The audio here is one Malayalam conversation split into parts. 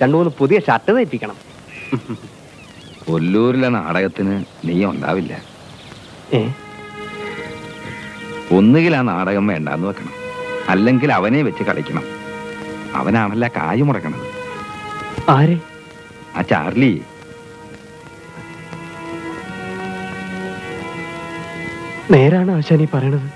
രണ്ടു മൂന്ന് പുതിയ ഷർട്ട് തയ്പ്പിക്കണം. കൊല്ലൂരിലെ നാടകത്തിന് നീ ഉണ്ടാവില്ല. ഒന്നുകിൽ ആ നാടകം വേണ്ടാന്ന് വെക്കണം, അല്ലെങ്കിൽ അവനെ വെച്ച് കളിക്കണം. അവനാണല്ല കായ് മുടക്കണത്. ആരെ? ആ ചാർലി. നേരാണ് ആശാനീ പറയണത്.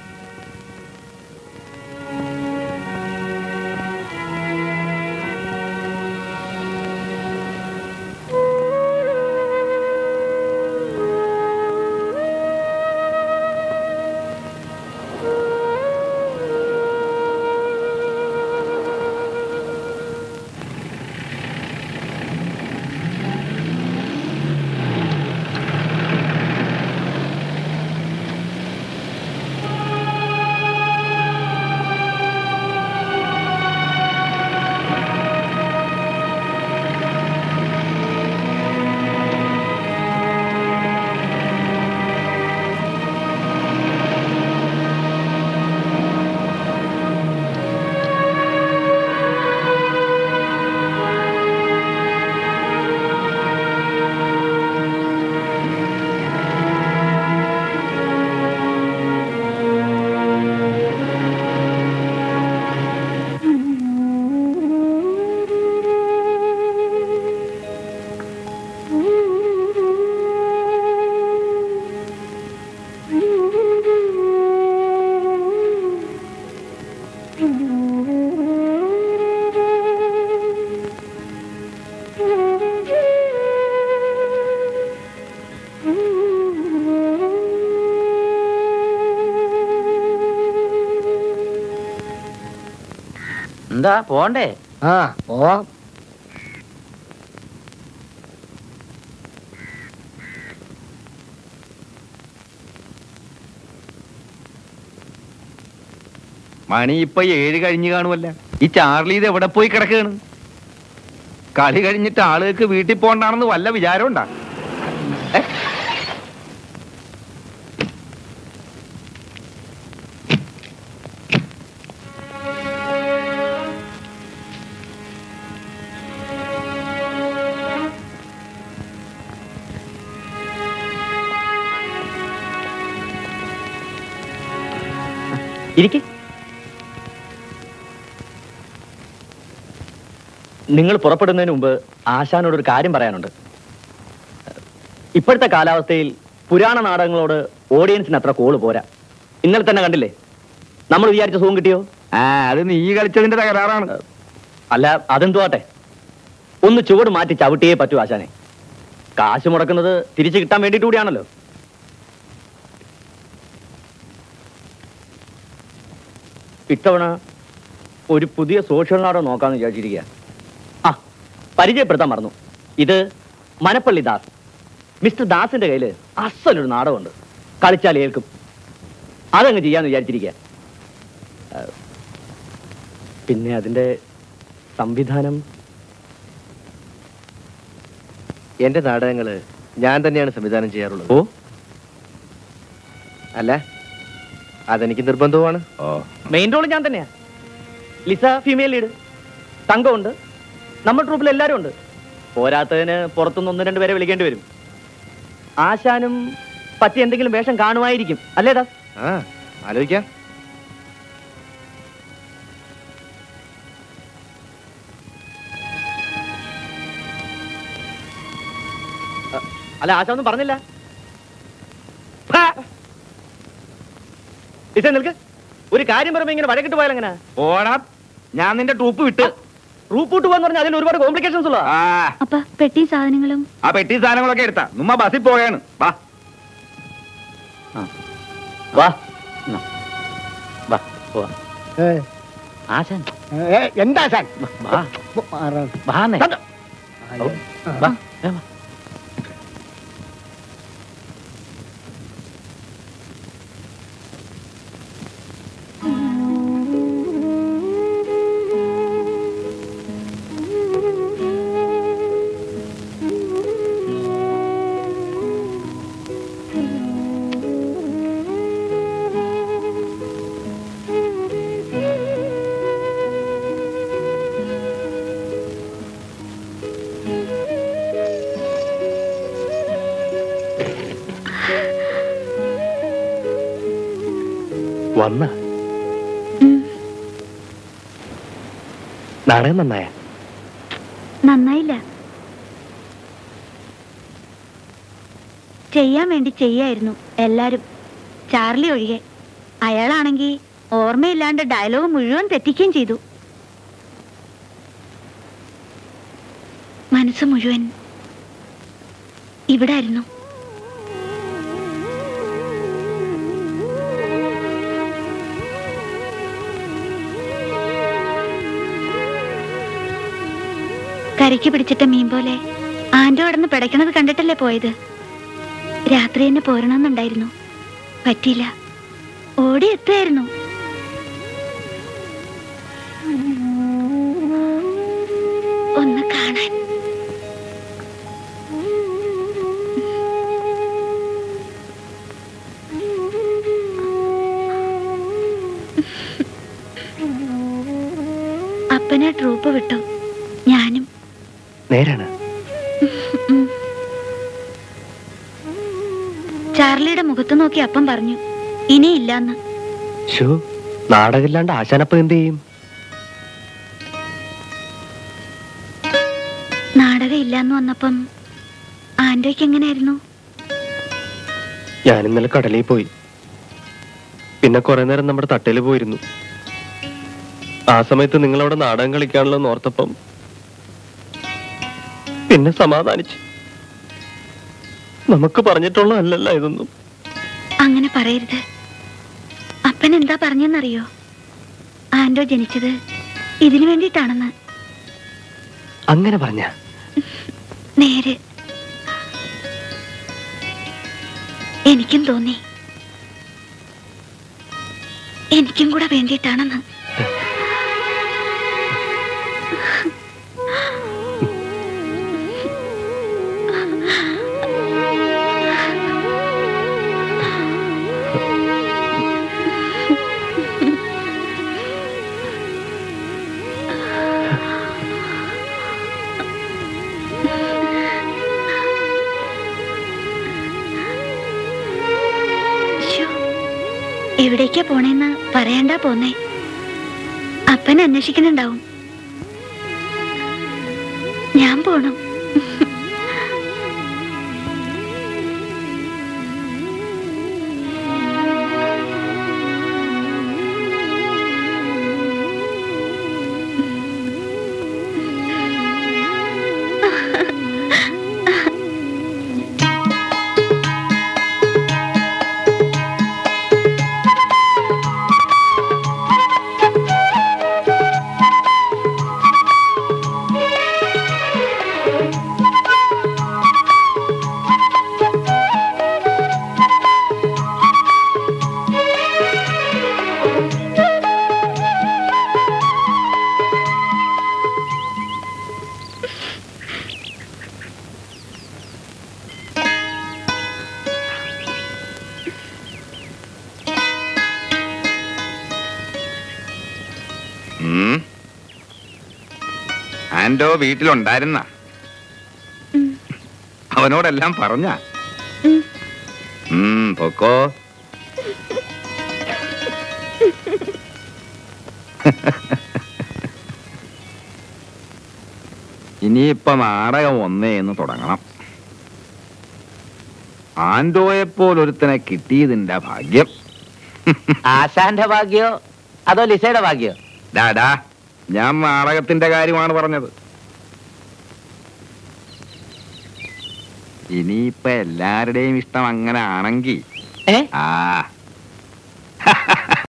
എന്താ പോണ്ടേ? പോവാം. മണി ഇപ്പൊ 7 കഴിഞ്ഞു കാണുമല്ല. ഈ ചാർലി ഇത് എവിടെ പോയി കിടക്കുകയാണ്? കളി കഴിഞ്ഞിട്ട് ആളുകൾക്ക് വീട്ടിൽ പോകണ്ടാണെന്ന് വല്ല വിചാരം ഉണ്ടാ? ഇരിക്ക്. നിങ്ങൾ പുറപ്പെടുന്നതിന് മുമ്പ് ആശാനോടൊരു കാര്യം പറയാനുണ്ട്. ഇപ്പോഴത്തെ കാലാവസ്ഥയിൽ പുരാണ നാടകങ്ങളോട് ഓഡിയൻസിന് അത്ര കോള് പോരാ. ഇന്നലെ തന്നെ കണ്ടില്ലേ, നമ്മൾ വിചാരിച്ച സുഖം കിട്ടിയോ? അത് നീ കളിച്ചതിന്റെ തകരാറാണ്. അല്ല, അതെന്തുവാട്ടെ, ഒന്ന് ചുവട് മാറ്റി ചവിട്ടിയേ പറ്റൂ ആശാനെ. കാശ് മുടക്കുന്നത് തിരിച്ചു കിട്ടാൻ വേണ്ടിയിട്ട് കൂടിയാണല്ലോ. ഇത്തവണ ഒരു പുതിയ സോഷ്യൽ നാടകം നോക്കാമെന്ന് വിചാരിച്ചിരിക്കുക. ആ, പരിചയപ്പെടുത്താൻ മറന്നു. ഇത് മനപ്പള്ളി ദാസ്. മിസ്റ്റർ ദാസിന്റെ കയ്യിൽ അസലൊരു നാടകമുണ്ട്, കളിച്ചാൽ ഏൽക്കും. അതങ്ങ് ചെയ്യാന്ന് വിചാരിച്ചിരിക്കുക. പിന്നെ അതിന്റെ സംവിധാനം. എന്റെ നാടകങ്ങള് ഞാൻ തന്നെയാണ് സംവിധാനം ചെയ്യാറുള്ളത്. ഓ, അല്ല, അതെനിക്ക് നിർബന്ധവുമാണ്. മെയിൻ റോൾ ഞാൻ തന്നെയാ. ലിസ ഫീമെയിൽ ലീഡ്, തങ്കമുണ്ട്, നമ്മുടെ ട്രൂപ്പിൽ എല്ലാവരും ഉണ്ട്. പോരാത്തതിന് പുറത്തുനിന്ന് 1-2 പേരെ വിളിക്കേണ്ടി വരും. ആശാനും പറ്റി എന്തെങ്കിലും വേഷം കാണുമായിരിക്കും, അല്ലേ ദാസ്? ആലോചിക്കാം. അല്ല, ആശാ ഒന്നും പറഞ്ഞില്ല. ലിസ നിൽക്ക്. ഒരു കാര്യം പറയുമ്പോ ഇങ്ങനെ വഴക്കിട്ട് പോയാലെങ്ങനെ? ഓടാ, ഞാൻ നിന്റെ ട്രൂപ്പ് വിട്ട്. ട്രൂപ്പ് വിട്ട് പോകാന്ന് പറഞ്ഞാൽ അതിൽ ഒരുപാട് കോംപ്ലിക്കേഷൻസ് ഉള്ള. അപ്പൊ പെട്ടി സാധനങ്ങളും ആ പെട്ടി സാധനങ്ങളൊക്കെ എടുത്താ നമ്മ ബസ്സിൽ പോയാണ്. വാ വാ വാ പോവാ. ആശാൻ എന്താ ആശാൻ? വാ വാന്നേ. വാ വാ. വന്ന നാടകം നന്നായ? നന്നായില്ല. ചെയ്യാൻ വേണ്ടി ചെയ്യായിരുന്നു എല്ലാരും, ചാർലി ഒഴികെ. അയാളാണെങ്കിൽ ഓർമ്മയില്ലാണ്ട് ഡയലോഗ് മുഴുവൻ തെറ്റിക്കുകയും ചെയ്തു. മനസ്സ് മുഴുവൻ ഇവിടെ ആയിരുന്നു. കരയ്ക്ക് പിടിച്ചിട്ട മീൻ പോലെ ആൻഡോ കിടന്ന് പിടയ്ക്കണത് കണ്ടിട്ടല്ലേ പോയത്. രാത്രി തന്നെ പോരണമെന്നുണ്ടായിരുന്നു, പറ്റിയില്ല. ഓടി എത്തുമായിരുന്നു. ഒന്ന് കാണാൻ. അപ്പനെ ട്രൂപ്പ് വിട്ടു, ഞാനും. നേരാണ്. ചാർലിയുടെ മുഖത്ത് നോക്കി അപ്പം പറഞ്ഞു, ഇനിയില്ലാന്ന്. നാടകമില്ലാണ്ട് ആശാനപ്പം എന്ത് ചെയ്യും? നാടകം ഇല്ലാന്ന് വന്നപ്പം ആന്റോയ്ക്ക് എങ്ങനെയായിരുന്നു? ഞാൻ ഇന്നലെ കടലിൽ പോയി, പിന്നെ കുറെ നേരം നമ്മുടെ തട്ടയിൽ പോയിരുന്നു. ആ സമയത്ത് നിങ്ങളവിടെ നാടകം കളിക്കാണല്ലോ ഓർത്തപ്പം പിന്നെ സമാധാനിച്ചു. നമുക്ക് പറഞ്ഞിട്ടുള്ളതല്ലല്ലോ ഇതൊന്നും. അങ്ങനെ പറയരുത്. അപ്പൻ എന്താ പറഞ്ഞെന്നറിയോ? ആൻഡോ ജനിച്ചത് ഇതിനു വേണ്ടിയിട്ടാണെന്ന്. അങ്ങനെ പറഞ്ഞ? നേര്. എനിക്കും തോന്നി എനിക്കും കൂടെ വേണ്ടിയിട്ടാണെന്ന്. എവിടേക്കാ പോണേന്ന് പറയണ്ടാ പോന്നേ. അപ്പൻ അന്വേഷിക്കുന്നുണ്ടാവും. ഞാൻ പോണം. ആൻഡോ വീട്ടിലുണ്ടായിരുന്ന? അവനോടെല്ലാം പറഞ്ഞ? പൊക്കോ. ഇനിയിപ്പൊ നാടകം ഒന്നേന്ന് തുടങ്ങണം. ആൻഡോയെപ്പോലൊരുത്തനെ കിട്ടിയതിന്റെ ഭാഗ്യം. ആശാന്റെ ഭാഗ്യോ അതോ ലിസയുടെ ഭാഗ്യോ? ഡാഡാ, ഞാൻ നാടകത്തിന്റെ കാര്യമാണ് പറഞ്ഞത്. ഇനിയിപ്പൊ എല്ലാവരുടെയും ഇഷ്ടം അങ്ങനെ ആണെങ്കിൽ